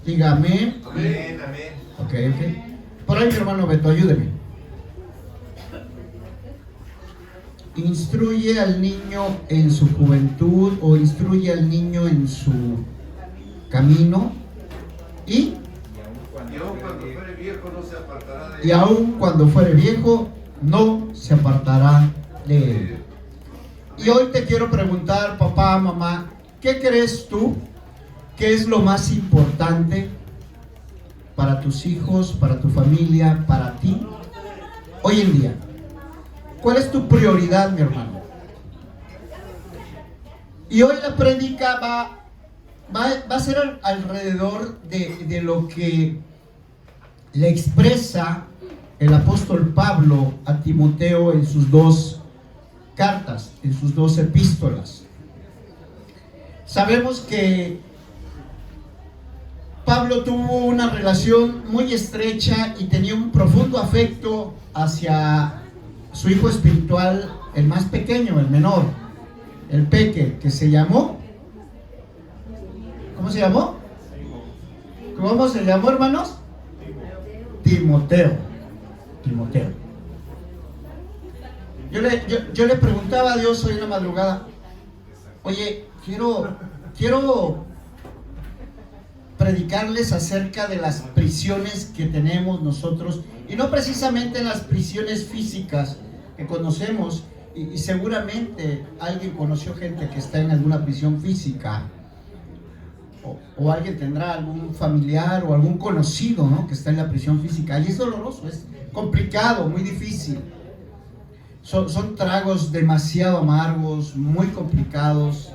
Diga amén. Amén, amén. Ok. Por ahí mi hermano Beto, ayúdeme. Instruye al niño en su juventud o instruye al niño en su camino y aun cuando fuere viejo no se apartará de él. Y hoy te quiero preguntar, papá, mamá, ¿qué crees tú que es lo más importante para tus hijos, para tu familia, para ti hoy en día? ¿Cuál es tu prioridad, mi hermano? Y hoy la prédica va a ser alrededor de lo que le expresa el apóstol Pablo a Timoteo en sus dos cartas, en sus dos epístolas. Sabemos que Pablo tuvo una relación muy estrecha y tenía un profundo afecto hacia su hijo espiritual, el más pequeño, el menor, el peque, que se llamó, ¿cómo se llamó? ¿Cómo se llamó, hermanos? Timoteo. Yo le preguntaba a Dios hoy en la madrugada, oye, quiero predicarles acerca de las prisiones que tenemos nosotros, y no precisamente las prisiones físicas que conocemos, y seguramente alguien conoció gente que está en alguna prisión física, o alguien tendrá algún familiar o algún conocido, ¿no?, que está en la prisión física, y es doloroso, es complicado, muy difícil. Son tragos demasiado amargos, muy complicados,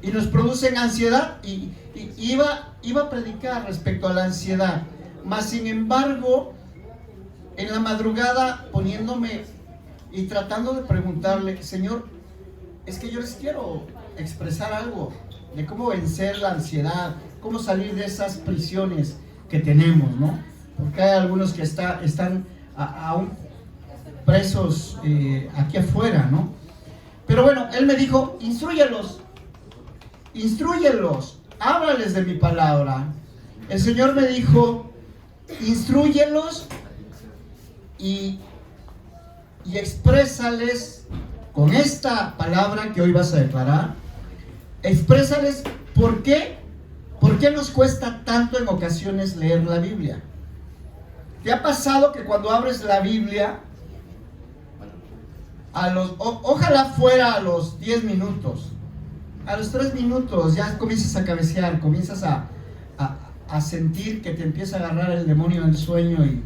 y nos producen ansiedad, y iba a predicar respecto a la ansiedad, mas sin embargo, en la madrugada poniéndome y tratando de preguntarle, Señor, es que yo les quiero expresar algo de cómo vencer la ansiedad, cómo salir de esas prisiones que tenemos, ¿no? Porque hay algunos que están aún presos aquí afuera, ¿no? Pero bueno, él me dijo, instrúyelos, háblales de mi palabra. El Señor me dijo, instrúyelos y exprésales con esta palabra que hoy vas a declarar. Exprésales por qué nos cuesta tanto en ocasiones leer la Biblia. ¿Te ha pasado que cuando abres la Biblia, ojalá fuera a los 10 minutos, a los 3 minutos ya comienzas a cabecear, comienzas a sentir que te empieza a agarrar el demonio del sueño, y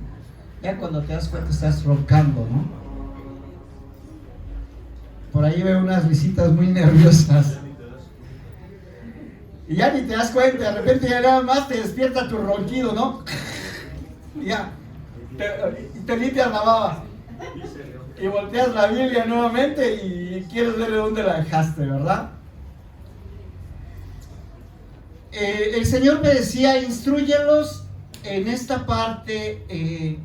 ya cuando te das cuenta estás roncando, ¿no? Por ahí veo unas visitas muy nerviosas. Y ya ni te das cuenta, de repente ya nada más te despierta tu ronquido, ¿no? Y ya, te limpias la baba. Y volteas la Biblia nuevamente y quieres ver de dónde la dejaste, ¿verdad? El Señor me decía, instrúyelos en esta parte,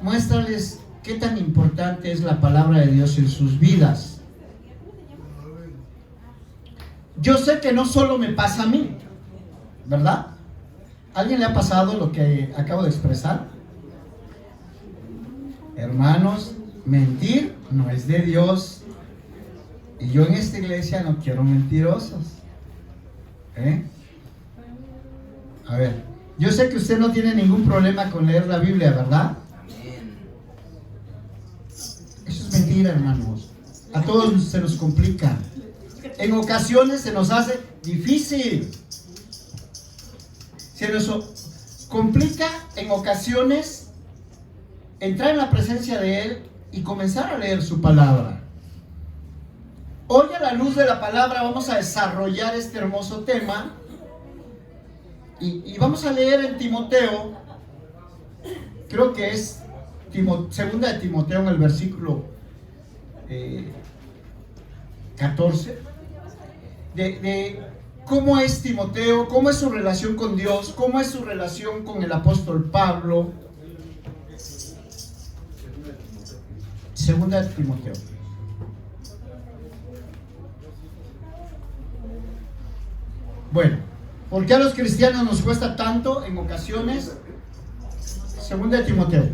muéstrales qué tan importante es la palabra de Dios en sus vidas. Yo sé que no solo me pasa a mí, ¿verdad? ¿A alguien le ha pasado lo que acabo de expresar? Hermanos, mentir no es de Dios, y yo en esta iglesia no quiero mentirosos. A ver, yo sé que usted no tiene ningún problema con leer la Biblia, ¿verdad? Eso es mentira, hermanos. A todos se nos complica. En ocasiones se nos hace difícil. Se nos complica en ocasiones entrar en la presencia de Él y comenzar a leer su palabra. Hoy, a la luz de la palabra, vamos a desarrollar este hermoso tema, y vamos a leer en Timoteo, creo que es segunda de Timoteo, en el versículo 14, de cómo es Timoteo, cómo es su relación con Dios, cómo es su relación con el apóstol Pablo. Segunda de Timoteo. Bueno, ¿Por qué a los cristianos nos cuesta tanto en ocasiones? Segunda de Timoteo.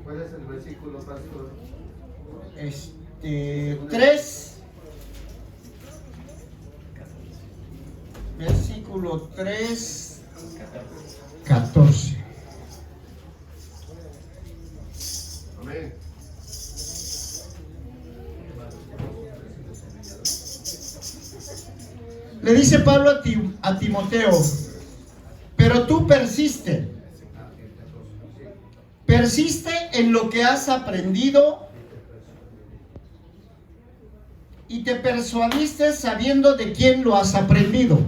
¿Cuál es el versículo, pastor? 3, versículo 3, 14. Amén. Le dice Pablo a Timoteo, pero tú persiste en lo que has aprendido y te persuadiste sabiendo de quién lo has aprendido.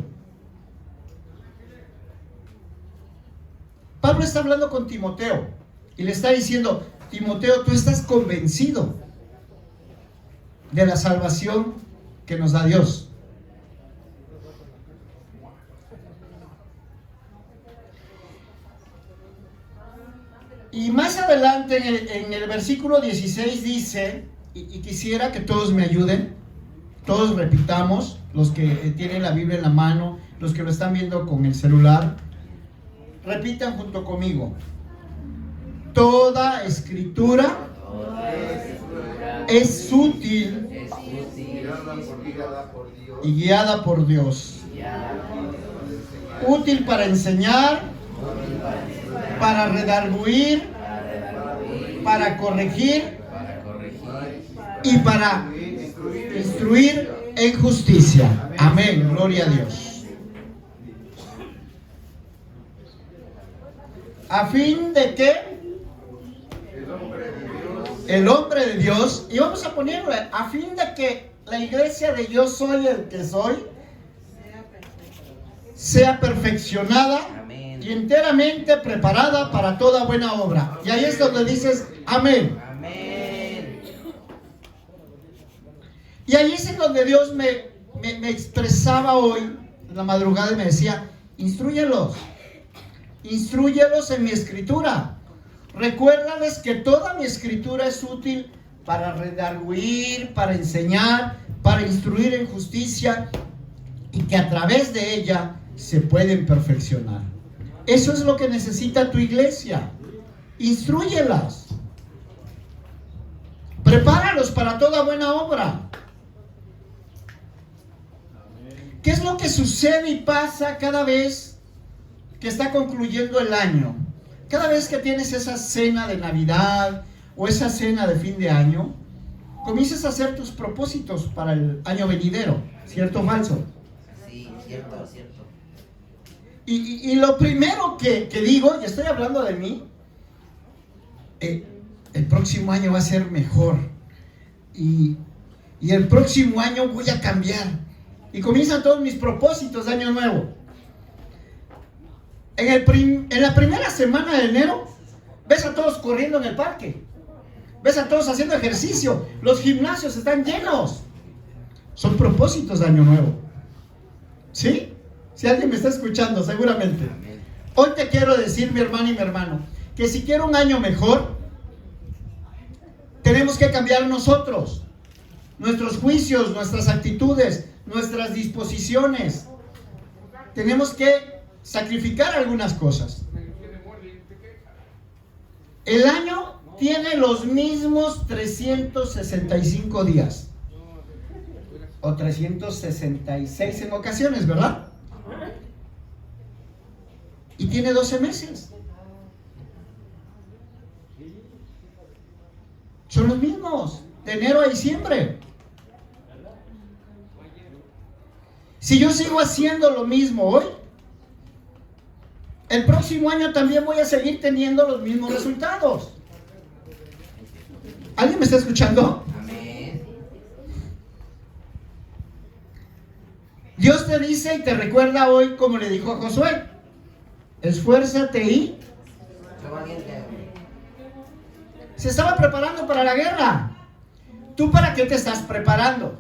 Pablo está hablando con Timoteo y le está diciendo, Timoteo, tú estás convencido de la salvación que nos da Dios. Y más adelante en el versículo 16 dice, y quisiera que todos me ayuden, todos repitamos, los que tienen la Biblia en la mano, los que lo están viendo con el celular, repitan junto conmigo. Toda escritura es útil y guiada por Dios. Útil para enseñar, para redarguir, para corregir y para instruir en justicia. Amén, gloria a Dios. ¿A fin de qué? El hombre de Dios, y vamos a ponerlo, a fin de que la iglesia de yo soy el que soy sea perfeccionada y enteramente preparada para toda buena obra. Y ahí es donde dices amén. Amén. Y ahí es en donde Dios me expresaba hoy en la madrugada y me decía, instrúyelos en mi escritura. Recuérdales que toda mi escritura es útil para redarguir, para enseñar, para instruir en justicia, y que a través de ella se pueden perfeccionar. Eso es lo que necesita tu iglesia. Instrúyelas. Prepáralos para toda buena obra. ¿Qué es lo que sucede y pasa cada vez que está concluyendo el año? Cada vez que tienes esa cena de Navidad o esa cena de fin de año, comienzas a hacer tus propósitos para el año venidero. ¿Cierto o falso? Sí, cierto. Y lo primero que digo, y estoy hablando de mí, el próximo año va a ser mejor. Y el próximo año voy a cambiar. Y comienzan todos mis propósitos de año nuevo. En la primera semana de enero, ves a todos corriendo en el parque. Ves a todos haciendo ejercicio. Los gimnasios están llenos. Son propósitos de año nuevo. ¿Sí? Si alguien me está escuchando, seguramente. Hoy te quiero decir, mi hermana y mi hermano, que si quiero un año mejor, tenemos que cambiar nosotros. Nuestros juicios, nuestras actitudes, nuestras disposiciones. Tenemos que sacrificar algunas cosas. El año tiene los mismos 365 días. O 366 en ocasiones, ¿verdad? Y tiene 12 meses. Son los mismos, de enero a diciembre. Si yo sigo haciendo lo mismo hoy, el próximo año también voy a seguir teniendo los mismos resultados. ¿Alguien me está escuchando? Amén. Dios te dice y te recuerda hoy, como le dijo a Josué, esfuérzate y... Se estaba preparando para la guerra. ¿Tú para qué te estás preparando?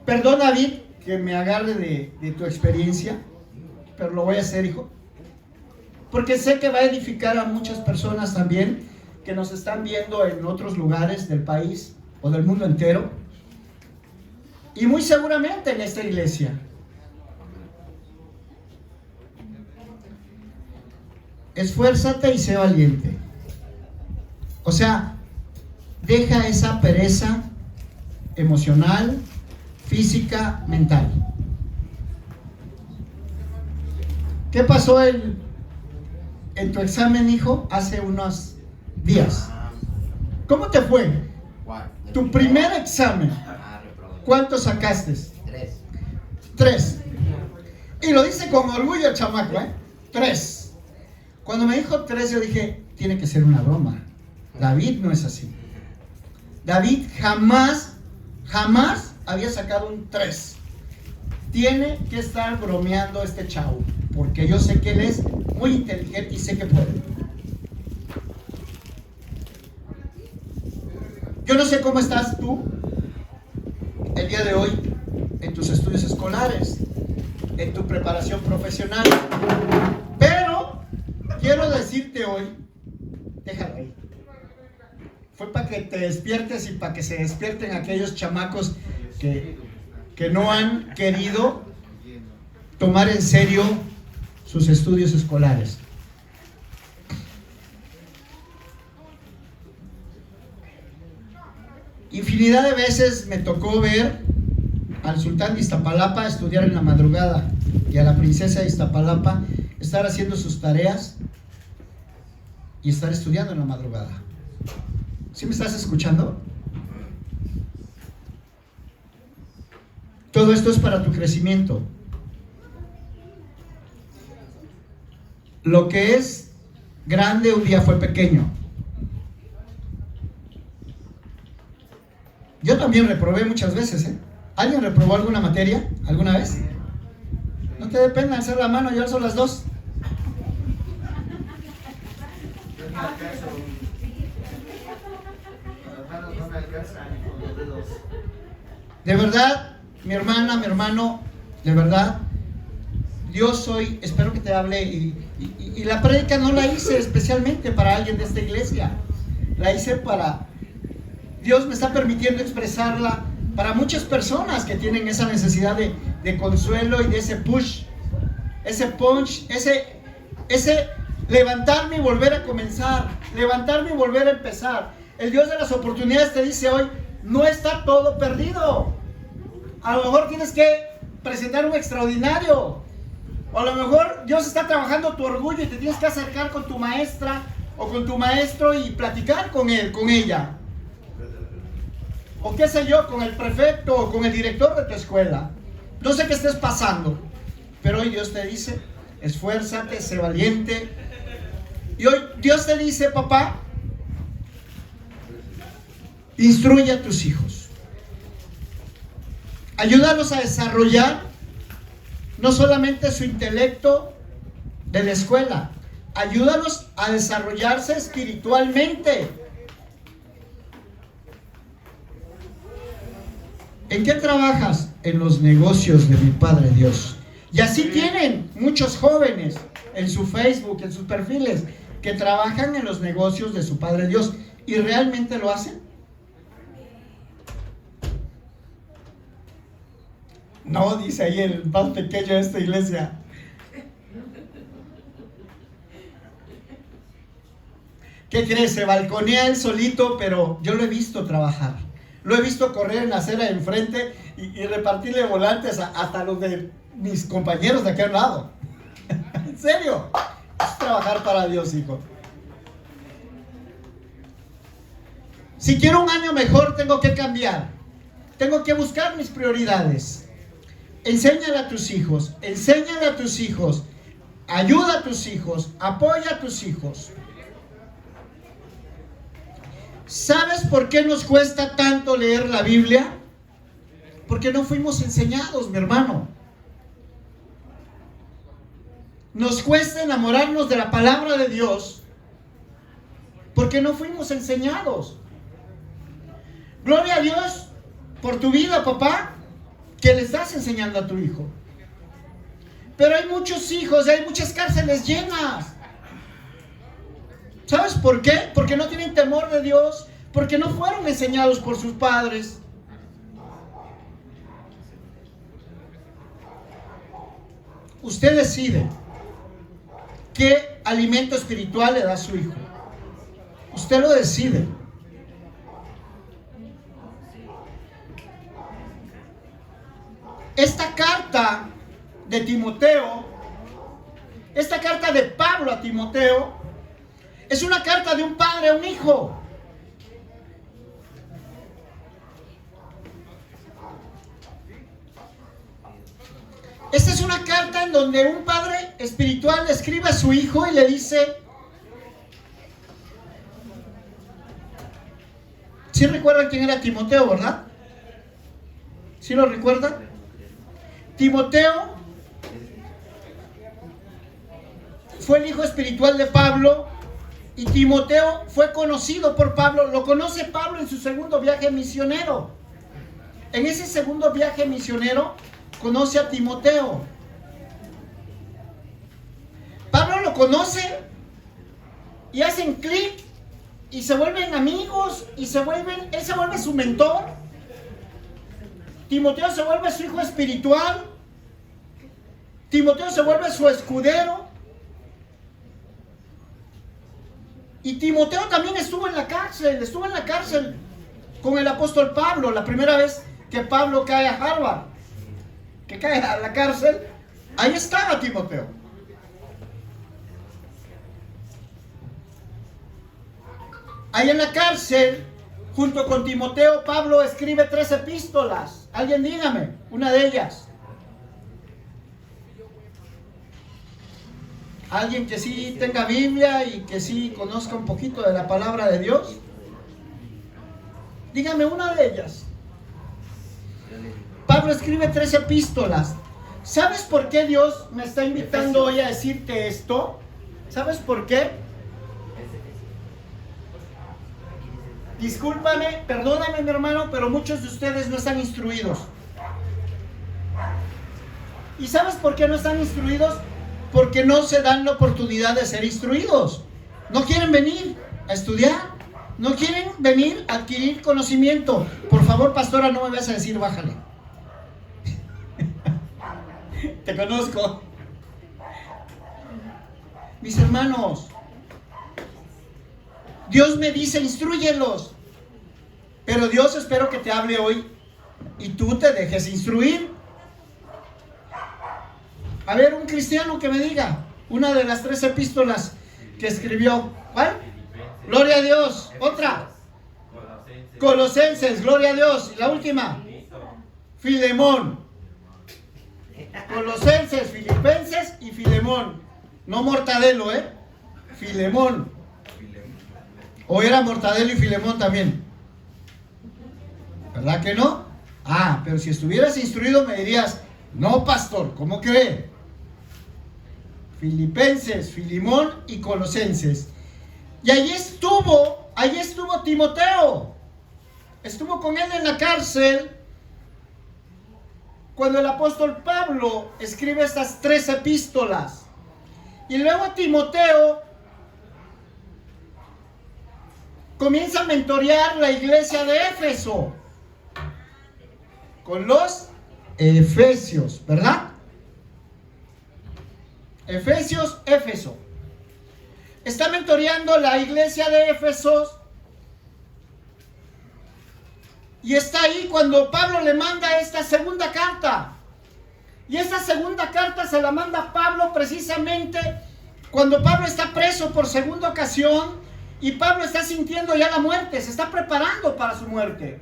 Perdón, David, que me agarre de tu experiencia, pero lo voy a hacer, hijo. Porque sé que va a edificar a muchas personas también que nos están viendo en otros lugares del país o del mundo entero. Y muy seguramente en esta iglesia. Esfuérzate y sé valiente. O sea, deja esa pereza emocional, física, mental. ¿Qué pasó en tu examen, hijo, hace unos días? ¿Cómo te fue? Tu primer examen. ¿Cuántos sacaste? 3. Y lo dice con orgullo el chamaco, 3. Cuando me dijo 3, yo dije, tiene que ser una broma. David no es así. David jamás había sacado un 3. Tiene que estar bromeando este chavo, porque yo sé que él es muy inteligente y sé que puede. Yo no sé cómo estás tú el día de hoy en tus estudios escolares, en tu preparación profesional, pero quiero decirte hoy, déjalo ahí. Fue para que te despiertes y para que se despierten aquellos chamacos que no han querido tomar en serio sus estudios escolares. Infinidad de veces me tocó ver al sultán de Iztapalapa estudiar en la madrugada y a la princesa de Iztapalapa estar haciendo sus tareas y estar estudiando en la madrugada. ¿Sí me estás escuchando? Todo esto es para tu crecimiento. Lo que es grande un día fue pequeño. Yo también reprobé muchas veces, ¿eh? ¿Alguien reprobó alguna materia alguna vez? No te dé pena alzar la mano, yo alzo las dos. De verdad, mi hermana, mi hermano, de verdad, Dios hoy, espero que te hable y la prédica no la hice especialmente para alguien de esta iglesia, la hice para, Dios me está permitiendo expresarla para muchas personas que tienen esa necesidad de consuelo y de ese push, ese punch, ese levantarme y volver a comenzar, levantarme y volver a empezar. El Dios de las oportunidades te dice hoy, no está todo perdido. A lo mejor tienes que presentar un extraordinario. O a lo mejor Dios está trabajando tu orgullo y te tienes que acercar con tu maestra o con tu maestro y platicar con él, con ella. O qué sé yo, con el prefecto o con el director de tu escuela. No sé qué estés pasando, pero hoy Dios te dice, esfuérzate, sé valiente. Y hoy Dios te dice, papá, instruye a tus hijos. Ayúdalos a desarrollar no solamente su intelecto de la escuela, ayúdalos a desarrollarse espiritualmente. ¿En qué trabajas? En los negocios de mi Padre Dios. Y así tienen muchos jóvenes en su Facebook, en sus perfiles, que trabajan en los negocios de su Padre Dios. ¿Y realmente lo hacen? No, dice ahí el más pequeño de esta iglesia. ¿Qué crees? Se balconea él solito, pero yo lo he visto trabajar. Lo he visto correr en la acera de enfrente y repartirle volantes hasta los de mis compañeros de aquel lado. ¿En serio? Es trabajar para Dios, hijo. Si quiero un año mejor, tengo que cambiar. Tengo que buscar mis prioridades. Enséñale a tus hijos, ayuda a tus hijos, apoya a tus hijos. ¿Sabes por qué nos cuesta tanto leer la Biblia? Porque no fuimos enseñados, mi hermano. Nos cuesta enamorarnos de la palabra de Dios porque no fuimos enseñados. Gloria a Dios por tu vida, papá. que le estás enseñando a tu hijo. Pero hay muchos hijos, hay muchas cárceles llenas. ¿Sabes por qué? Porque no tienen temor de Dios, porque no fueron enseñados por sus padres. Usted decide qué alimento espiritual le da a su hijo. Usted lo decide. Esta carta de Timoteo, esta carta de Pablo a Timoteo, es una carta de un padre a un hijo. Esta es una carta en donde un padre espiritual le escribe a su hijo y le dice, ¿sí recuerdan quién era Timoteo, verdad? ¿Sí lo recuerdan? Timoteo fue el hijo espiritual de Pablo y Timoteo fue conocido por Pablo. Lo conoce Pablo en su segundo viaje misionero. En ese segundo viaje misionero conoce a Timoteo. Pablo lo conoce y hacen clic y se vuelven amigos y él se vuelve su mentor. Timoteo se vuelve su hijo espiritual. Timoteo se vuelve su escudero. Y Timoteo también estuvo en la cárcel con el apóstol Pablo, la primera vez que Pablo cae a Harvard, que cae a la cárcel, ahí estaba Timoteo. Ahí en la cárcel, junto con Timoteo, Pablo escribe 3 epístolas. Alguien dígame, una de ellas. Alguien que sí tenga Biblia y que sí conozca un poquito de la palabra de Dios. Dígame una de ellas. Pablo escribe 3 epístolas. ¿Sabes por qué Dios me está invitando hoy a decirte esto? ¿Sabes por qué? Discúlpame, perdóname mi hermano, pero muchos de ustedes no están instruidos. ¿Y sabes por qué no están instruidos? Porque no se dan la oportunidad de ser instruidos. No quieren venir a estudiar. No quieren venir a adquirir conocimiento. Por favor, pastora, no me vayas a decir bájale. Te conozco. Mis hermanos, Dios me dice, instrúyelos. Pero Dios espero que te hable hoy y tú te dejes instruir. A ver, un cristiano que me diga una de las 3 epístolas que escribió. ¿Cuál? Gloria a Dios. Otra. Colosenses, gloria a Dios. Y la última. Filemón. Colosenses, Filipenses y Filemón. No Mortadelo, Filemón. ¿O era Mortadelo y Filemón también? ¿Verdad que no? Ah, pero si estuvieras instruido me dirías, no, pastor, ¿cómo cree? Filipenses, Filemón y Colosenses. Y allí estuvo Timoteo. Estuvo con él en la cárcel cuando el apóstol Pablo escribe estas 3 epístolas. Y luego Timoteo comienza a mentorear la iglesia de Éfeso con los efesios, ¿verdad? Éfeso. Está mentoreando la iglesia de Éfeso. Y está ahí cuando Pablo le manda esta segunda carta. Y esta segunda carta se la manda Pablo precisamente cuando Pablo está preso por segunda ocasión. Y Pablo está sintiendo ya la muerte, se está preparando para su muerte.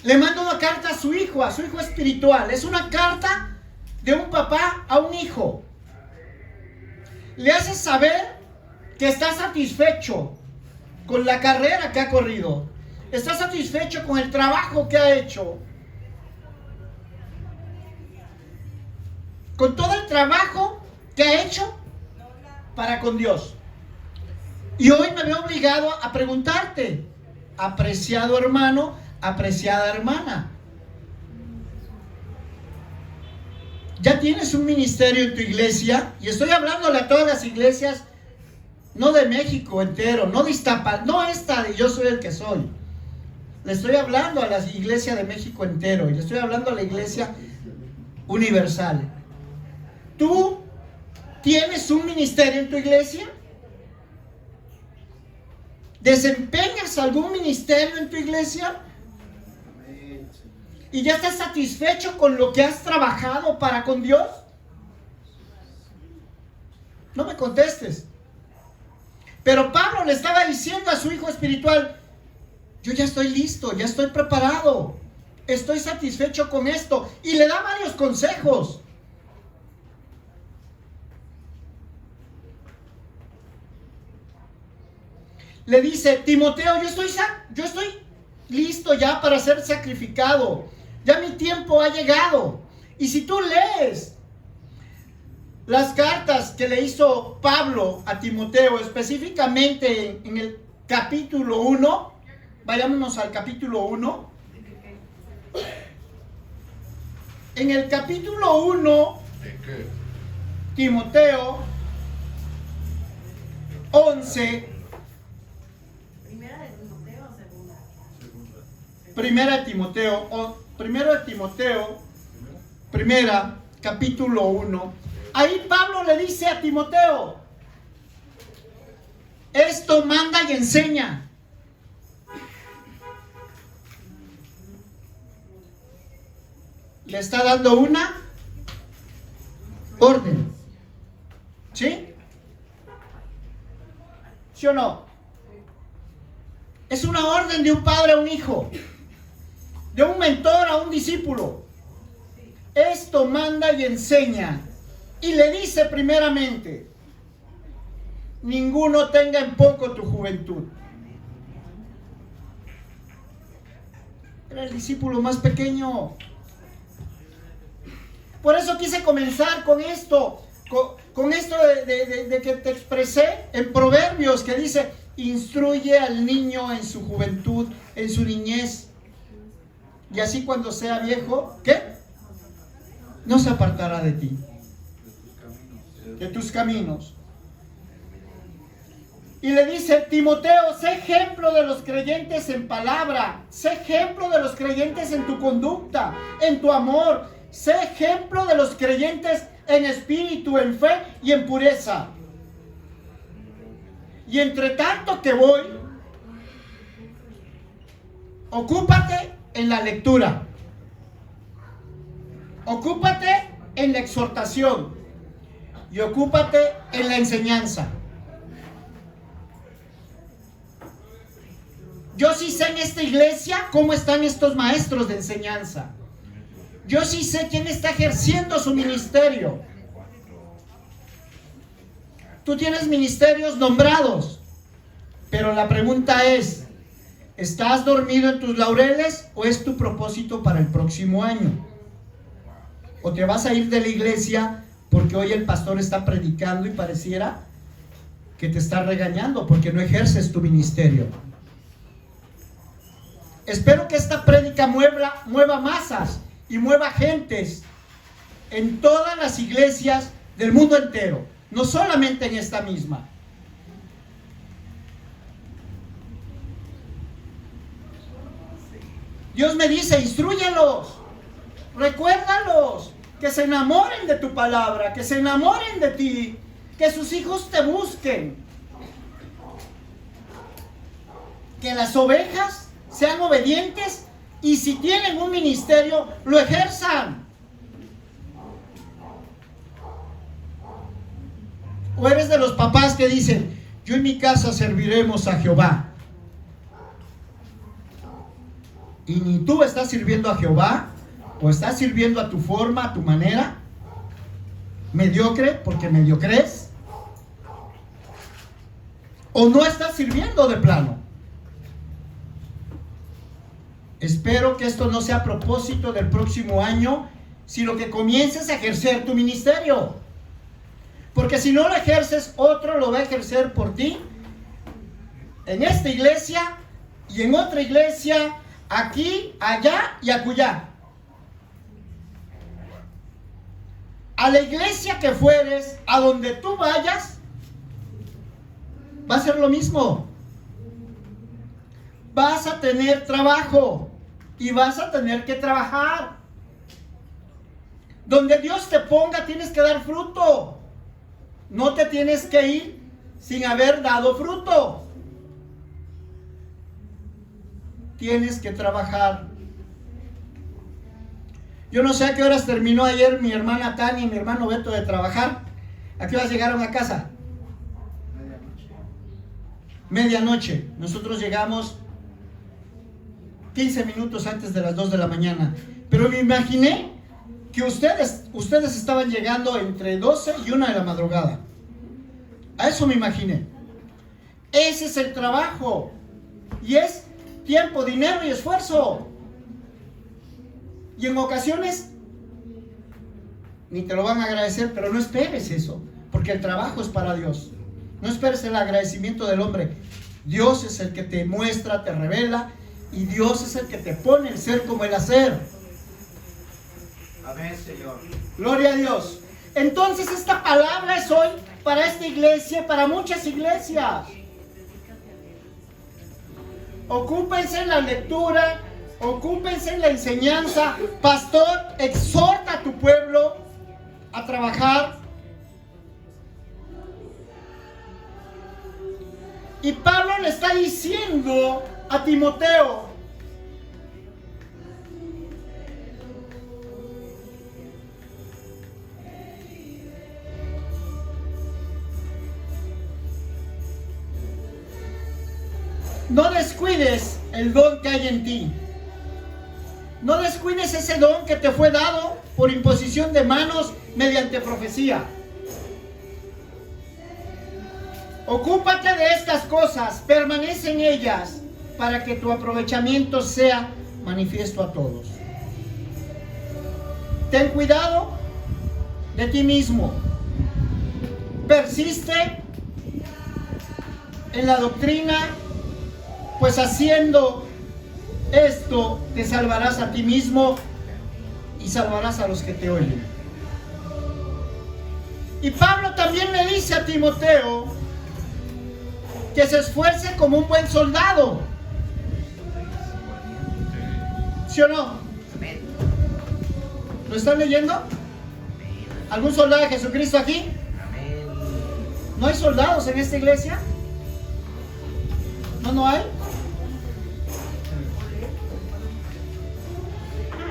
Le manda una carta a su hijo espiritual. Es una carta de un papá a un hijo. Le hace saber que está satisfecho con la carrera que ha corrido. Está satisfecho con el trabajo que ha hecho. Con todo el trabajo que ha hecho para con Dios. Y hoy me veo obligado a preguntarte, apreciado hermano, apreciada hermana. Ya tienes un ministerio en tu iglesia, y estoy hablándole a todas las iglesias, no de México entero, no de Iztapalapa, no esta de Yo Soy el que Soy. Le estoy hablando a la iglesia de México entero, y le estoy hablando a la iglesia universal. ¿Tú tienes un ministerio en tu iglesia? ¿Desempeñas algún ministerio en tu iglesia? ¿Y ya estás satisfecho con lo que has trabajado para con Dios? No me contestes. Pero Pablo le estaba diciendo a su hijo espiritual: yo ya estoy listo, ya estoy preparado, estoy satisfecho con esto. Y le da varios consejos. Le dice: Timoteo, yo estoy listo ya para ser sacrificado. Ya mi tiempo ha llegado. Y si tú lees las cartas que le hizo Pablo a Timoteo, específicamente en el capítulo 1, vayámonos al capítulo 1. En el capítulo 1, Timoteo 11. Primera de Timoteo, capítulo 1. Ahí Pablo le dice a Timoteo: esto manda y enseña. Le está dando una orden. ¿Sí? ¿Sí o no? Es una orden de un padre a un hijo, de un mentor a un discípulo. Esto manda y enseña. Y le dice primeramente: ninguno tenga en poco tu juventud. Era el discípulo más pequeño. Por eso quise comenzar con esto, con esto de que te expresé en Proverbios, que dice: instruye al niño en su juventud, en su niñez, y así cuando sea viejo, ¿qué? No se apartará de ti, de tus caminos. Y le dice: Timoteo, sé ejemplo de los creyentes en palabra, sé ejemplo de los creyentes en tu conducta, en tu amor, sé ejemplo de los creyentes en espíritu, en fe y en pureza. Y entre tanto que voy, ocúpate en la lectura, ocúpate en la exhortación y ocúpate en la enseñanza. Yo sí sé en esta iglesia cómo están estos maestros de enseñanza. Yo sí sé quién está ejerciendo su ministerio. Tú tienes ministerios nombrados, pero la pregunta es: ¿estás dormido en tus laureles o es tu propósito para el próximo año? ¿O te vas a ir de la iglesia porque hoy el pastor está predicando y pareciera que te está regañando porque no ejerces tu ministerio? Espero que esta prédica mueva masas y mueva gentes en todas las iglesias del mundo entero, no solamente en esta misma. Dios me dice: instrúyelos, recuérdalos, que se enamoren de tu palabra, que se enamoren de ti, que sus hijos te busquen, que las ovejas sean obedientes y si tienen un ministerio, lo ejerzan. O eres de los papás que dicen: yo en mi casa serviremos a Jehová. Y ni tú estás sirviendo a Jehová, o estás sirviendo a tu forma, a tu manera, mediocre, porque mediocres, o no estás sirviendo de plano. Espero que esto no sea a propósito del próximo año, sino que comiences a ejercer tu ministerio. Porque si no lo ejerces, otro lo va a ejercer por ti, en esta iglesia y en otra iglesia, aquí, allá y acullá. A la iglesia que fueres, a donde tú vayas, va a ser lo mismo. Vas a tener trabajo y vas a tener que trabajar. Donde Dios te ponga, tienes que dar fruto. No te tienes que ir sin haber dado fruto. Tienes que trabajar. Yo no sé a qué horas terminó ayer mi hermana Tania y mi hermano Beto de trabajar. ¿A qué horas llegaron a casa? Medianoche. Nosotros llegamos 15 minutos antes de las 2 de la mañana. Pero me imaginé que ustedes estaban llegando entre 12 y 1 de la madrugada. A eso me imaginé. Ese es el trabajo. Y es tiempo, dinero y esfuerzo. Y en ocasiones ni te lo van a agradecer, pero no esperes eso, porque el trabajo es para Dios. No esperes el agradecimiento del hombre. Dios es el que te muestra, te revela, y Dios es el que te pone el ser como el hacer. Amén, Señor. Gloria a Dios. Entonces esta palabra es hoy para esta iglesia, para muchas iglesias. Ocúpense en la lectura, ocúpense en la enseñanza. Pastor, exhorta a tu pueblo a trabajar. Y Pablo le está diciendo a Timoteo: no descuides el don que hay en ti. No descuides ese don que te fue dado por imposición de manos mediante profecía. Ocúpate de estas cosas, permanece en ellas, para que tu aprovechamiento sea manifiesto a todos. Ten cuidado de ti mismo. Persiste en la doctrina, pues haciendo esto te salvarás a ti mismo y salvarás a los que te oyen. Y Pablo también le dice a Timoteo que se esfuerce como un buen soldado. ¿Sí o no? Amén. ¿Lo están leyendo? ¿Algún soldado de Jesucristo aquí? Amén. ¿No hay soldados en esta iglesia? ¿No hay?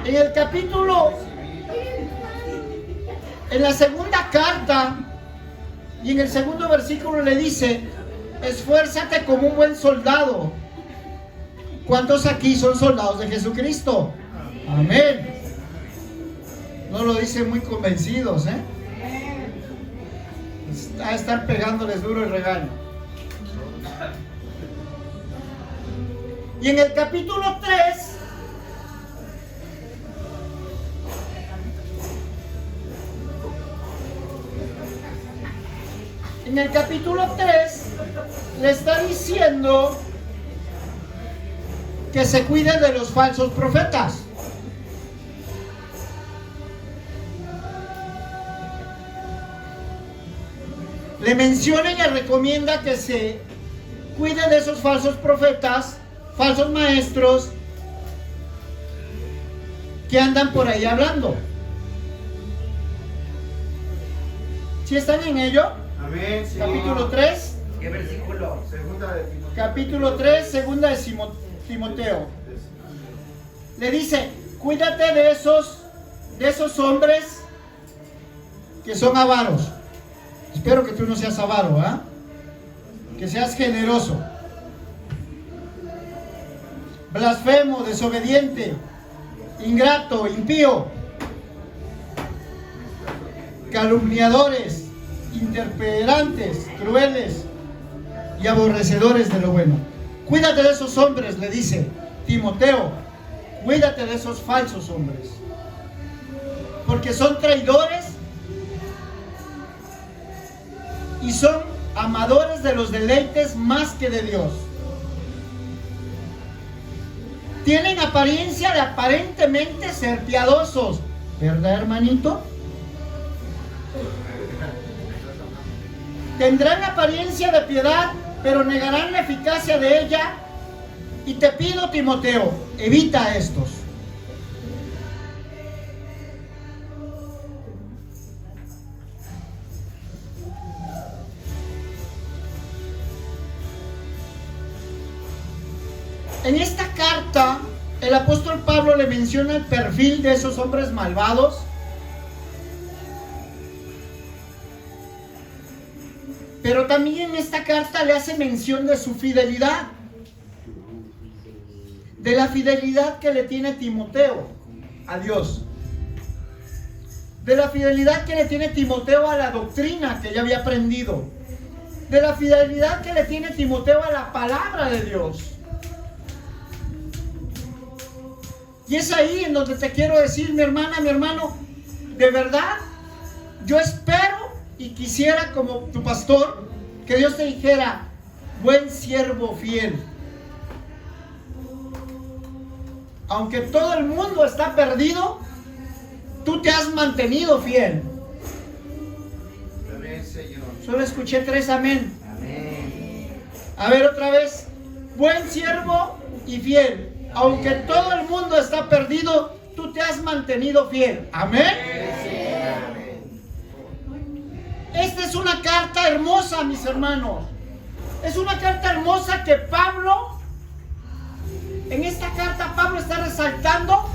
En el capítulo, en la segunda carta y en el segundo versículo le dice: esfuérzate como un buen soldado. ¿Cuántos aquí son soldados de Jesucristo? Amén. No lo dicen muy convencidos, ¿eh? A estar pegándoles duro el regaño. Y en el capítulo 3, le está diciendo que se cuide de los falsos profetas. Le menciona y le recomienda que se cuide de esos falsos profetas, falsos maestros que andan por ahí hablando. ¿Sí están en ello? Amén. Sí. Capítulo 3. ¿Qué versículo? Segunda de Timoteo. Capítulo 3, segunda de Timoteo. Le dice: cuídate de esos hombres que son avaros. Espero que tú no seas avaro, ¿ah? Que seas generoso. Blasfemo, desobediente, ingrato, impío, calumniadores, interperantes, crueles y aborrecedores de lo bueno. Cuídate de esos hombres, le dice Timoteo. Cuídate de esos falsos hombres, porque son traidores y son amadores de los deleites más que de Dios. Tienen apariencia de aparentemente ser piadosos, ¿verdad, hermanito? Tendrán apariencia de piedad, pero negarán la eficacia de ella. Y te pido, Timoteo, evita a estos. En esta carta, el apóstol Pablo le menciona el perfil de esos hombres malvados. Pero también en esta carta le hace mención de su fidelidad. De la fidelidad que le tiene Timoteo a Dios. De la fidelidad que le tiene Timoteo a la doctrina que ya había aprendido. De la fidelidad que le tiene Timoteo a la palabra de Dios. Y es ahí en donde te quiero decir, mi hermana, mi hermano, de verdad, yo espero y quisiera como tu pastor, que Dios te dijera, buen siervo fiel. Aunque todo el mundo está perdido, tú te has mantenido fiel. Amén, Señor. Solo escuché 3 amén. Amén. A ver otra vez, buen siervo y fiel. Aunque todo el mundo está perdido, tú te has mantenido fiel. Amén. Esta es una carta hermosa, mis hermanos. Es una carta hermosa que Pablo, en esta carta Pablo está resaltando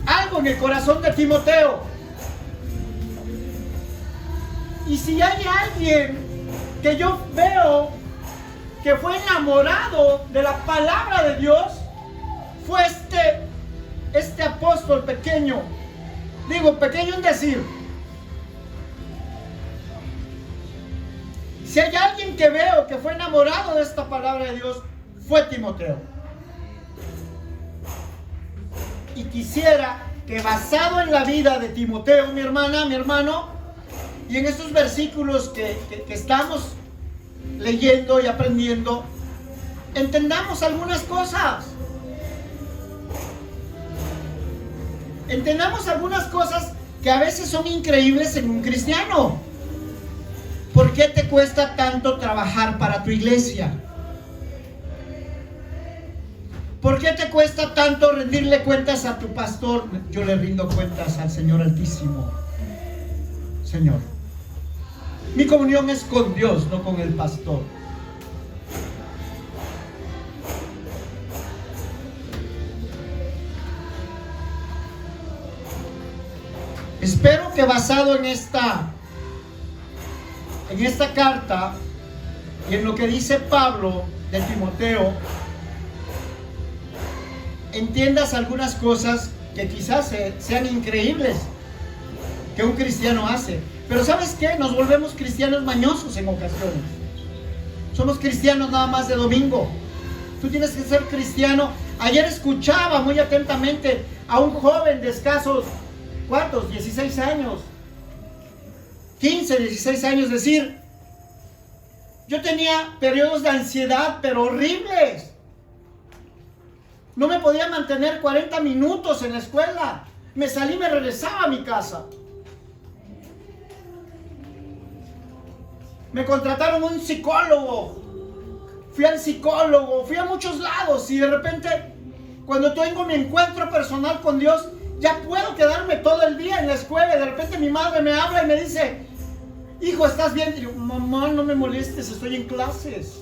algo en el corazón de Timoteo. Y si hay alguien que yo veo que fue enamorado de la palabra de Dios, fue este apóstol pequeño. Digo, pequeño en decir. Si hay alguien que veo que fue enamorado de esta palabra de Dios, fue Timoteo. Y quisiera que basado en la vida de Timoteo, mi hermana, mi hermano, y en estos versículos que estamos leyendo y aprendiendo, entendamos algunas cosas. Entendamos algunas cosas que a veces son increíbles en un cristiano. ¿Por qué te cuesta tanto trabajar para tu iglesia? ¿Por qué te cuesta tanto rendirle cuentas a tu pastor? Yo le rindo cuentas al Señor Altísimo. Señor, mi comunión es con Dios, no con el pastor. Espero que basado en esta carta y en lo que dice Pablo de Timoteo, entiendas algunas cosas que quizás sean increíbles que un cristiano hace. Pero ¿sabes qué? Nos volvemos cristianos mañosos en ocasiones. Somos cristianos nada más de domingo. Tú tienes que ser cristiano. Ayer escuchaba muy atentamente a un joven de escasos, ¿cuántos? 16 años. 15, 16 años decir, yo tenía periodos de ansiedad, pero horribles. No me podía mantener 40 minutos en la escuela. Me salí y me regresaba a mi casa. Me contrataron un psicólogo. Fui al psicólogo, fui a muchos lados y de repente, cuando tengo mi encuentro personal con Dios, ya puedo quedarme todo el día en la escuela. Y de repente mi madre me habla y me dice, hijo, ¿estás bien? Y yo, mamá, no me molestes, estoy en clases.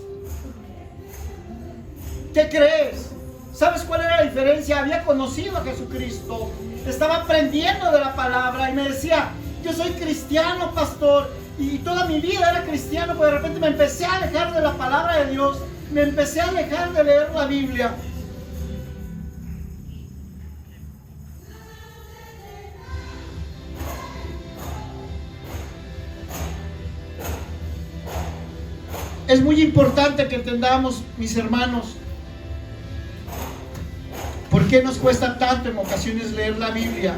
¿Qué crees? ¿Sabes cuál era la diferencia? Había conocido a Jesucristo, estaba aprendiendo de la palabra y me decía, yo soy cristiano, pastor, y toda mi vida era cristiano, pero de repente me empecé a alejar de la palabra de Dios, me empecé a alejar de leer la Biblia. Es muy importante que entendamos, mis hermanos, ¿por qué nos cuesta tanto en ocasiones leer la Biblia?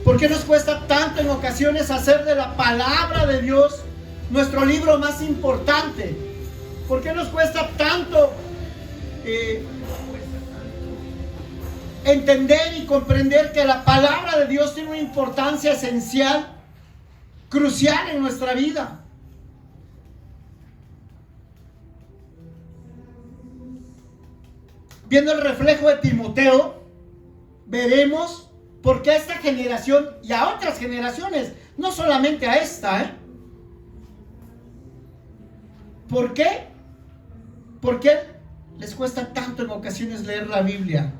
¿Por qué nos cuesta tanto en ocasiones hacer de la palabra de Dios nuestro libro más importante? ¿Por qué nos cuesta tanto entender y comprender que la palabra de Dios tiene una importancia esencial, crucial en nuestra vida. Viendo el reflejo de Timoteo, veremos por qué a esta generación y a otras generaciones, no solamente a esta, ¿por qué? ¿Por qué les cuesta tanto en ocasiones leer la Biblia?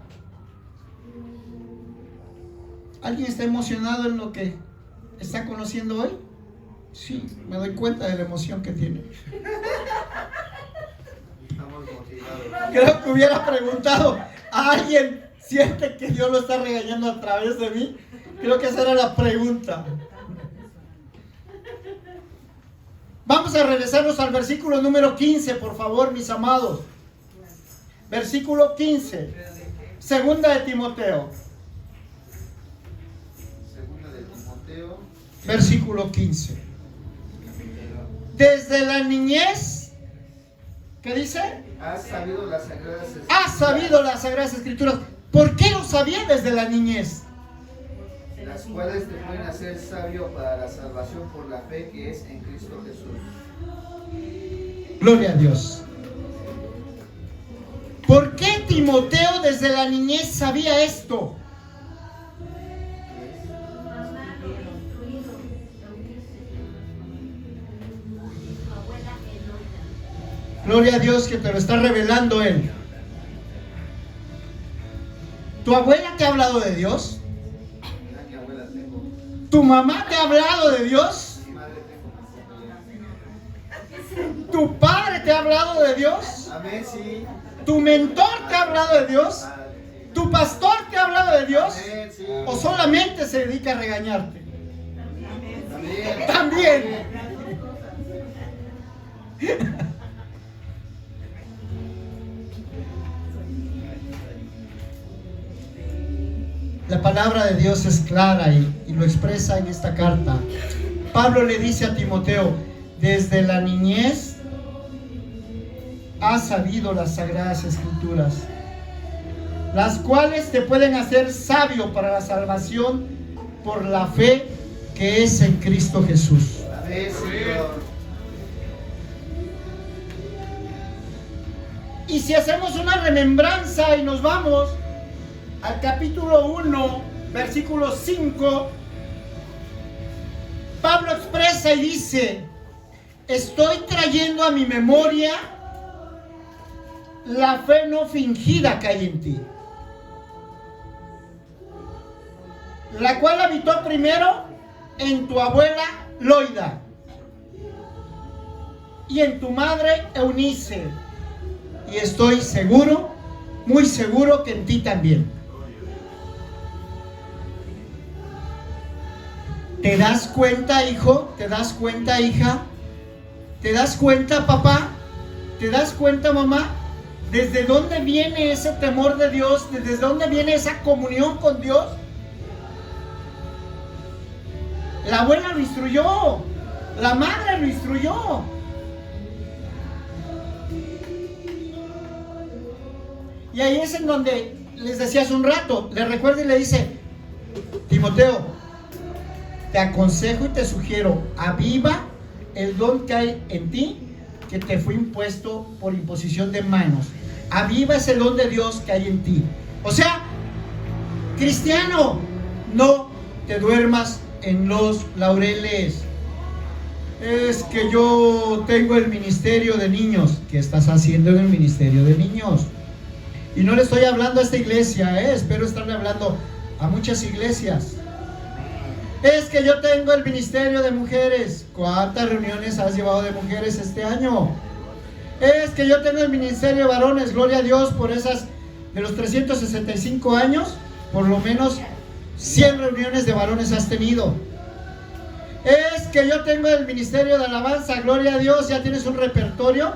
¿Alguien está emocionado en lo que está conociendo hoy? Sí, me doy cuenta de la emoción que tiene. Estamos motivados. Creo que hubiera preguntado a alguien, ¿siente que Dios lo está regañando a través de mí? Creo que esa era la pregunta. Vamos a regresarnos al versículo número 15, por favor, mis amados. Versículo 15. Segunda de Timoteo. Segunda de Timoteo. Versículo 15. Desde la niñez, ¿qué dice? Has sabido las sagradas escrituras. Has sabido las Sagradas Escrituras. ¿Por qué lo sabía desde la niñez? Las cuales te pueden hacer sabio para la salvación por la fe que es en Cristo Jesús. Gloria a Dios. ¿Por qué Timoteo desde la niñez sabía esto? Gloria a Dios que te lo está revelando Él. ¿Tu abuela te ha hablado de Dios? A mi abuela tengo. ¿Tu mamá te ha hablado de Dios? Mi madre tengo. ¿Tu padre te ha hablado de Dios? Amén, sí. ¿Tu mentor te ha hablado de Dios? Ah, ¿Tu pastor te ha hablado de Dios? Amén, sí. ¿O solamente se dedica a regañarte? También. También. La palabra de Dios es clara y lo expresa en esta carta. Pablo le dice a Timoteo, desde la niñez has sabido las Sagradas Escrituras, las cuales te pueden hacer sabio para la salvación por la fe que es en Cristo Jesús. Amén, Señor. Y si hacemos una remembranza y nos vamos al capítulo 1, versículo 5, Pablo expresa y dice, estoy trayendo a mi memoria la fe no fingida que hay en ti, la cual habitó primero en tu abuela Loida y en tu madre Eunice, y estoy seguro, muy seguro que en ti también. ¿Te das cuenta, hijo? ¿Te das cuenta, hija? ¿Te das cuenta, papá? ¿Te das cuenta, mamá? ¿Desde dónde viene ese temor de Dios? ¿Desde dónde viene esa comunión con Dios? La abuela lo instruyó, la madre lo instruyó. Y ahí es en donde les decía hace un rato, le recuerda y le dice, Timoteo, te aconsejo y te sugiero, aviva el don que hay en ti, que te fue impuesto por imposición de manos. Aviva ese don de Dios que hay en ti. O sea, cristiano, no te duermas en los laureles. Es que yo tengo el ministerio de niños. ¿Qué estás haciendo en el ministerio de niños? Y no le estoy hablando a esta iglesia, espero estarle hablando a muchas iglesias. Es que yo tengo el ministerio de mujeres. ¿Cuántas reuniones has llevado de mujeres este año? Es que yo tengo el ministerio de varones. Gloria a Dios por esas, de los 365 años, por lo menos 100 reuniones de varones has tenido. Es que yo tengo el ministerio de alabanza. Gloria a Dios, ya tienes un repertorio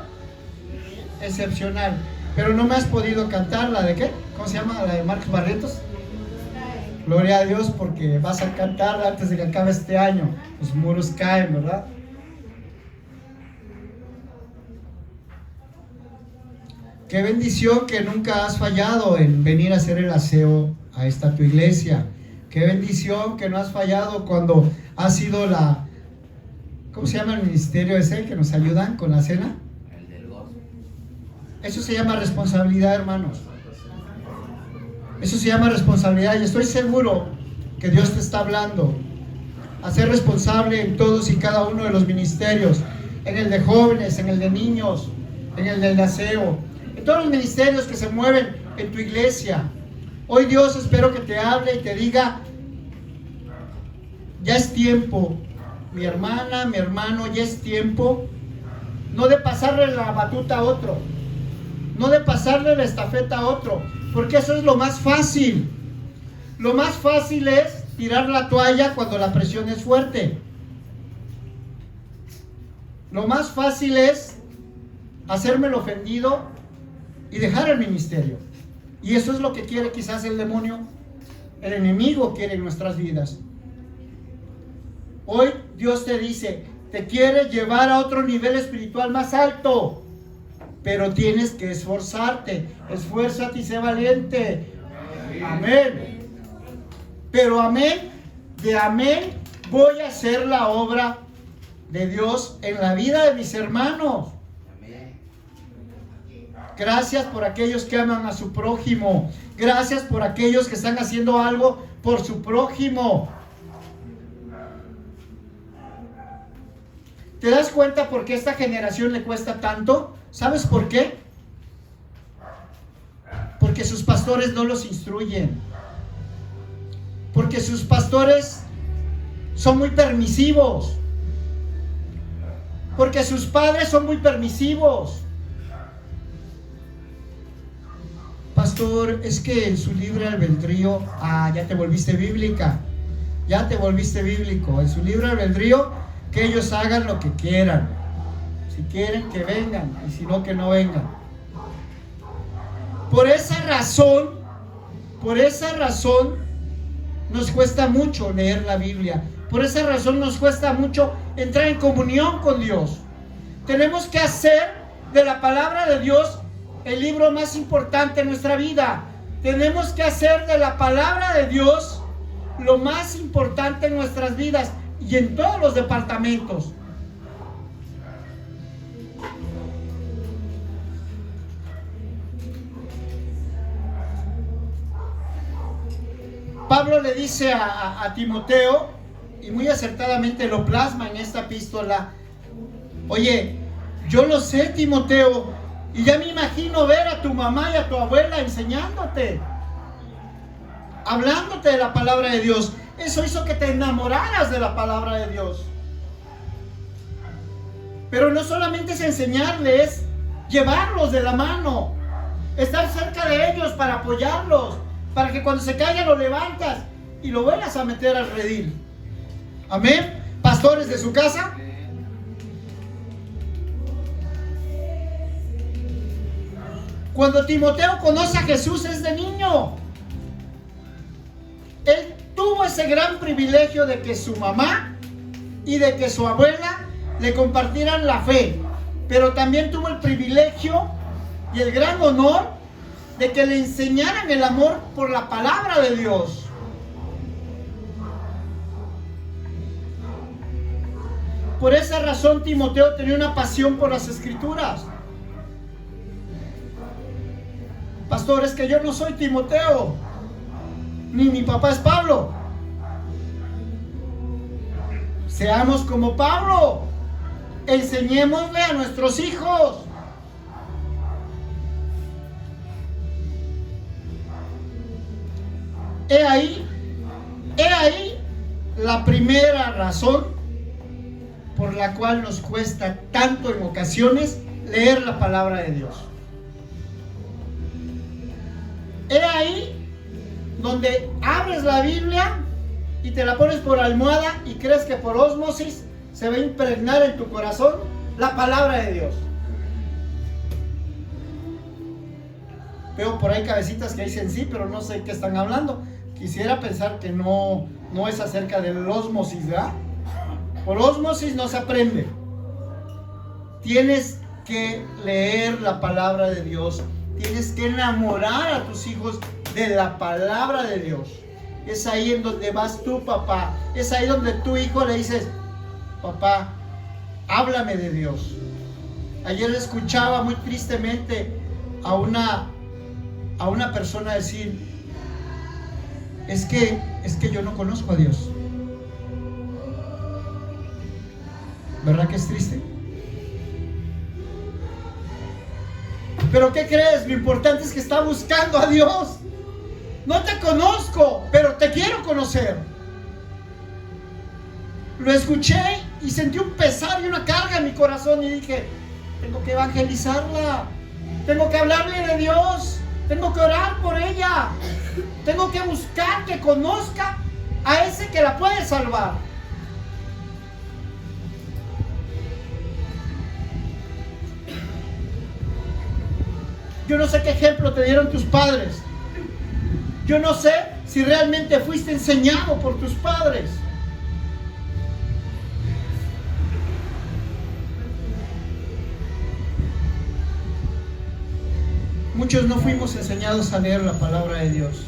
excepcional. Pero no me has podido cantar la de ¿qué? ¿Cómo se llama? La de Marcos Barrientos. Gloria a Dios porque vas a cantar antes de que acabe este año. Los muros caen, ¿verdad? Qué bendición que nunca has fallado en venir a hacer el aseo a esta tu iglesia. Qué bendición que no has fallado cuando has sido la... ¿Cómo se llama el ministerio ese que nos ayudan con la cena? El del gozo. Eso se llama responsabilidad, hermanos. Eso se llama responsabilidad y estoy seguro que Dios te está hablando a ser responsable en todos y cada uno de los ministerios, en el de jóvenes, en el de niños, en el del aseo, en todos los ministerios que se mueven en tu iglesia. Hoy Dios espero que te hable y te diga, ya es tiempo, mi hermana, mi hermano, ya es tiempo, no de pasarle la batuta a otro, no de pasarle la estafeta a otro, porque eso es lo más fácil. Lo más fácil es tirar la toalla cuando la presión es fuerte. Lo más fácil es hacerme el ofendido y dejar el ministerio. Y eso es lo que quiere quizás el demonio, el enemigo quiere en nuestras vidas. Hoy Dios te dice, te quiere llevar a otro nivel espiritual más alto, pero tienes que esforzarte. Esfuérzate y sé valiente. Amén. Pero amén, de amén voy a hacer la obra de Dios en la vida de mis hermanos. Gracias por aquellos que aman a su prójimo. Gracias por aquellos que están haciendo algo por su prójimo. ¿Te das cuenta por qué a esta generación le cuesta tanto? ¿Sabes por qué? Porque sus pastores no los instruyen. Porque sus pastores son muy permisivos. Porque sus padres son muy permisivos. Pastor, es que en su libre albedrío, ya te volviste bíblica, ya te volviste bíblico. En su libre albedrío, que ellos hagan lo que quieran. Si quieren, que vengan, y si no, que no vengan. Por esa razón, nos cuesta mucho leer la Biblia. Por esa razón nos cuesta mucho entrar en comunión con Dios. Tenemos que hacer de la palabra de Dios el libro más importante en nuestra vida. Tenemos que hacer de la palabra de Dios lo más importante en nuestras vidas y en todos los departamentos. Pablo le dice a Timoteo, y muy acertadamente lo plasma en esta epístola: oye, yo lo sé, Timoteo, y ya me imagino ver a tu mamá y a tu abuela enseñándote, hablándote de la palabra de Dios. Eso hizo que te enamoraras de la palabra de Dios. Pero no solamente es enseñarles, llevarlos de la mano, estar cerca de ellos para apoyarlos, para que cuando se caiga lo levantas y lo vuelvas a meter al redil. Amén. Pastores de su casa, cuando Timoteo conoce a Jesús es de niño. Él tuvo ese gran privilegio de que su mamá y de que su abuela le compartieran la fe, pero también tuvo el privilegio y el gran honor de que le enseñaran el amor por la palabra de Dios. Por esa razón Timoteo tenía una pasión por las Escrituras. Pastor, es que yo no soy Timoteo, ni mi papá es Pablo. Seamos como Pablo, enseñémosle a nuestros hijos. He ahí la primera razón por la cual nos cuesta tanto en ocasiones leer la palabra de Dios. He ahí donde abres la Biblia y te la pones por almohada y crees que por ósmosis se va a impregnar en tu corazón la palabra de Dios. Veo por ahí cabecitas que dicen sí, pero no sé qué están hablando. Quisiera pensar que no es acerca del ósmosis, ¿verdad? Por ósmosis no se aprende. Tienes que leer la palabra de Dios Tienes que enamorar a tus hijos de la palabra de Dios. Es ahí en donde vas tú, papá. Es ahí donde tu hijo le dices, papá, háblame de Dios. Ayer escuchaba muy tristemente a una persona decir, es que yo no conozco a Dios. ¿Verdad que es triste? ¿Pero qué crees? Lo importante es que está buscando a Dios. No te conozco, pero te quiero conocer. Lo escuché y sentí un pesar y una carga en mi corazón y dije, tengo que evangelizarla, tengo que hablarle de Dios, tengo que orar por ella, tengo que buscar que conozca a ese que la puede salvar. Yo no sé qué ejemplo te dieron tus padres. Yo no sé si realmente fuiste enseñado por tus padres. Muchos no fuimos enseñados a leer la palabra de Dios.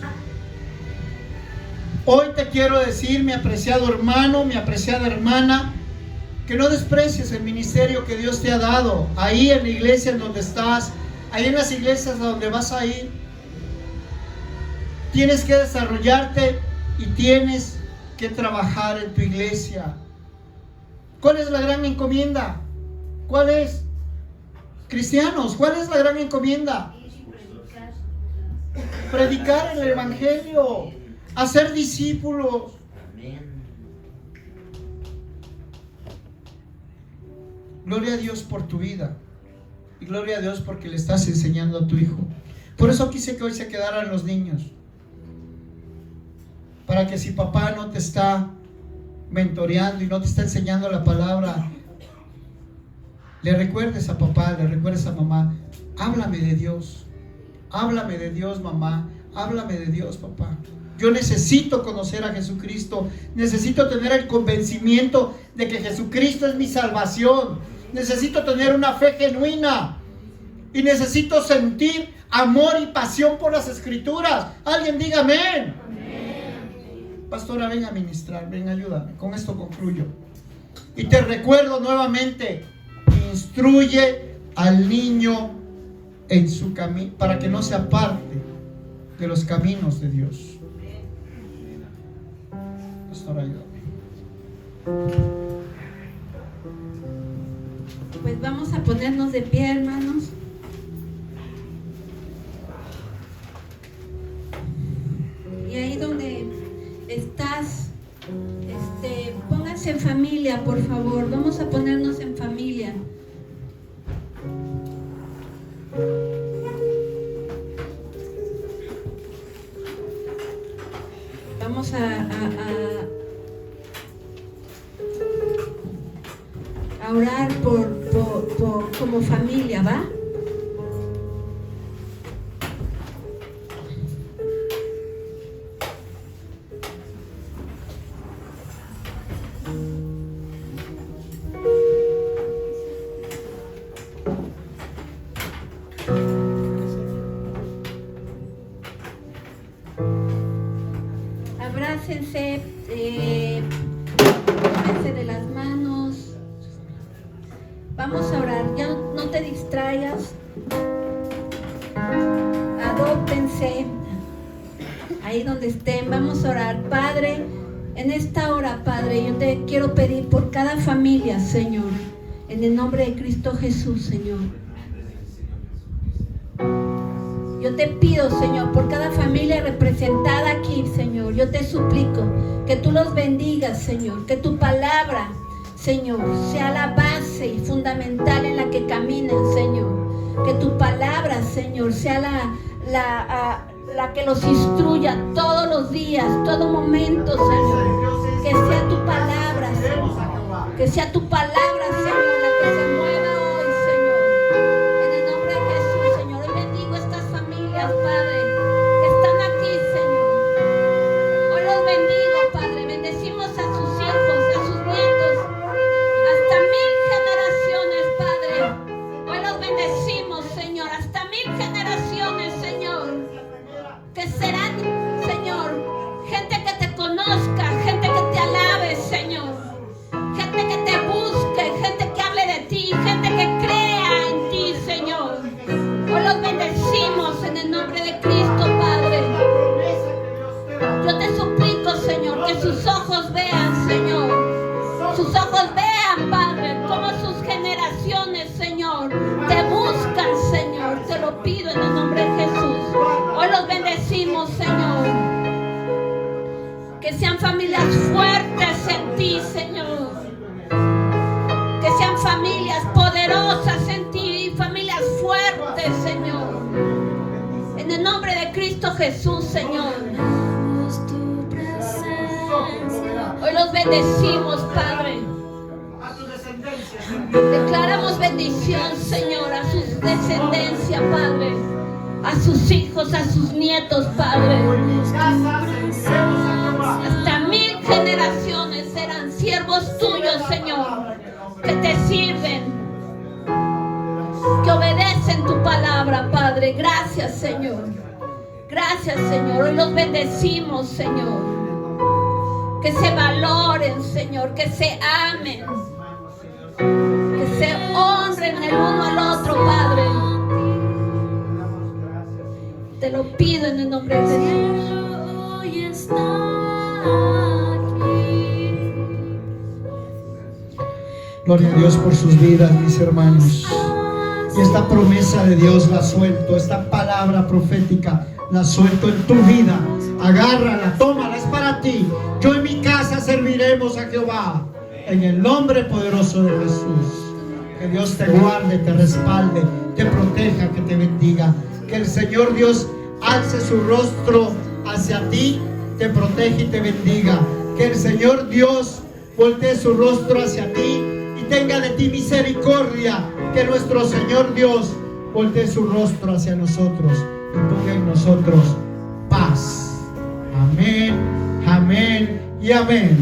Hoy te quiero decir, mi apreciado hermano, mi apreciada hermana, que no desprecies el ministerio que Dios te ha dado, ahí en la iglesia en donde estás, ahí en las iglesias a donde vas a ir. Tienes que desarrollarte y tienes que trabajar en tu iglesia. ¿Cuál es la gran encomienda? ¿Cuál es? Cristianos, ¿cuál es la gran encomienda? Predicar el evangelio, hacer discípulos. Gloria a Dios por tu vida y gloria a Dios porque le estás enseñando a tu hijo. Por eso quise que hoy se quedaran los niños, para que si papá no te está mentoreando y no te está enseñando la palabra, le recuerdes a papá, le recuerdes a mamá, háblame de Dios, mamá, háblame de Dios, papá. Yo necesito conocer a Jesucristo, necesito tener el convencimiento de que Jesucristo es mi salvación, necesito tener una fe genuina y necesito sentir amor y pasión por las Escrituras. Alguien diga amén. Pastora, ven a ministrar, ven, ayúdame. Con esto concluyo. Y te recuerdo nuevamente, instruye al niño en su camino, para que no se aparte de los caminos de Dios. Pastora, ayúdame. Pues vamos a ponernos de pie, hermanos. Y ahí donde estás, pónganse en familia, por favor. Vamos a ponernos en familia. Vamos a orar como familia, ¿va? Abrácense, tómense de las manos. Vamos a orar, ya no te distraigas. Adóptense ahí donde estén. Vamos a orar. Padre, en esta hora, Padre, yo te quiero pedir por cada familia, Señor, en el nombre de Cristo Jesús, Señor. Yo te pido, Señor, por cada familia representada aquí, Señor. Yo te suplico que tú los bendigas, Señor. Que tu palabra, Señor, sea la base fundamental en la que caminen, Señor. Que tu palabra, Señor, sea la que los instruya todos los días, todo momento, Señor. Que sea tu palabra, Señor. Que sea tu palabra, Señor, la que se mueva hoy, Señor. En el nombre de Jesús, Señor. Hoy bendigo estas familias, Padre, que están aquí, Señor. Hoy los bendigo, Padre. Bendecimos a sus hijos, a sus nietos, hasta 1000 generaciones, Padre. Hoy los bendecimos, Señor, hasta 1000 generaciones. Que sean familias fuertes en ti, Señor. Que sean familias poderosas en ti, familias fuertes, Señor. En el nombre de Cristo Jesús, Señor. Hoy los bendecimos, Padre. Declaramos bendición, Señor, a su descendencia, Padre. A sus hijos, a sus nietos, Padre. Hasta 1000 generaciones serán siervos tuyos, Señor, que te sirven, que obedecen tu palabra, Padre. Gracias, Señor. Gracias, Señor. Hoy los bendecimos, Señor. Que se valoren, Señor, que se amen, que se honren el uno al otro, Padre. Te lo pido en el nombre de Jesús. Gloria a Dios por sus vidas, mis hermanos. Y esta promesa de Dios la suelto, esta palabra profética la suelto en tu vida. Agárrala, tómala, es para ti. Yo y mi casa serviremos a Jehová. En el nombre poderoso de Jesús. Que Dios te guarde, te respalde, te proteja, que te bendiga. Que el Señor Dios alce su rostro hacia ti, te protege y te bendiga. Que el Señor Dios voltee su rostro hacia ti y tenga de ti misericordia. Que nuestro Señor Dios voltee su rostro hacia nosotros y ponga en nosotros paz. Amén, amén y amén.